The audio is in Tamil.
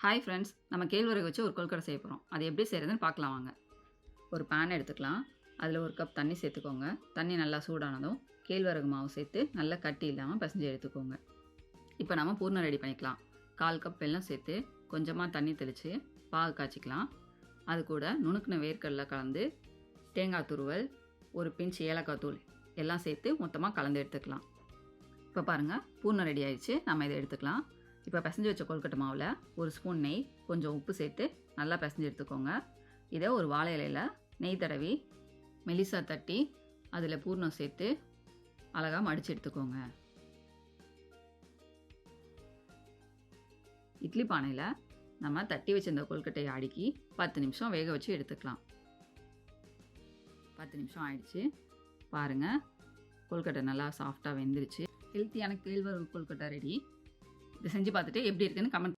ஹாய் ஃப்ரெண்ட்ஸ், நம்ம கேழ்வரகு வச்சு ஒரு கொழுக்கட்டை செய்ய போகிறோம். அது எப்படி செய்கிறதுன்னு பார்க்கலாம் வாங்க. ஒரு பேன் எடுத்துக்கலாம். அதில் ஒரு கப் தண்ணி சேர்த்துக்கோங்க. தண்ணி நல்லா சூடானதும் கேழ்வரகு மாவு சேர்த்து நல்லா கட்டி இல்லாமல் பிசைஞ்சு எடுத்துக்கோங்க. இப்போ நம்ம பூர்ணம் ரெடி பண்ணிக்கலாம். 1/4 கப் வெல்லம் சேர்த்து கொஞ்சமாக தண்ணி தெளித்து பாகு காய்ச்சிக்கலாம். அது கூட நுணுக்கின வேர்க்கடலை கலந்து தேங்காய் துருவல், ஒரு பிஞ்ச் ஏலக்காய் தூள் எல்லாம் சேர்த்து மொத்தமாக கலந்து எடுத்துக்கலாம். இப்போ பாருங்கள், பூர்ணம் ரெடி ஆயிடுச்சு. நம்ம இதை எடுத்துக்கலாம். இப்போ பிசைஞ்சு வச்ச கொழுக்கட்டை மாவில் ஒரு ஸ்பூன் நெய், கொஞ்சம் உப்பு சேர்த்து நல்லா பிசைஞ்சு எடுத்துக்கோங்க. இதை ஒரு வாழை இலையில் நெய் தடவி மெலிசா தட்டி அதில் பூர்ணம் சேர்த்து அழகாக மடித்து எடுத்துக்கோங்க. இட்லி பானையில் நம்ம தட்டி வச்சிருந்த கொழுக்கட்டையை அடுக்கி 10 நிமிஷம் வேக வச்சு எடுத்துக்கலாம். 10 நிமிஷம் ஆயிடுச்சு. பாருங்கள், கொழுக்கட்டை நல்லா சாஃப்டாக வெந்துருச்சு. ஹெல்த்தியான கேழ்வரகு கொழுக்கட்டை ரெடி. இதை செஞ்சு பார்த்துட்டு எப்படி இருக்குன்னு கமெண்ட்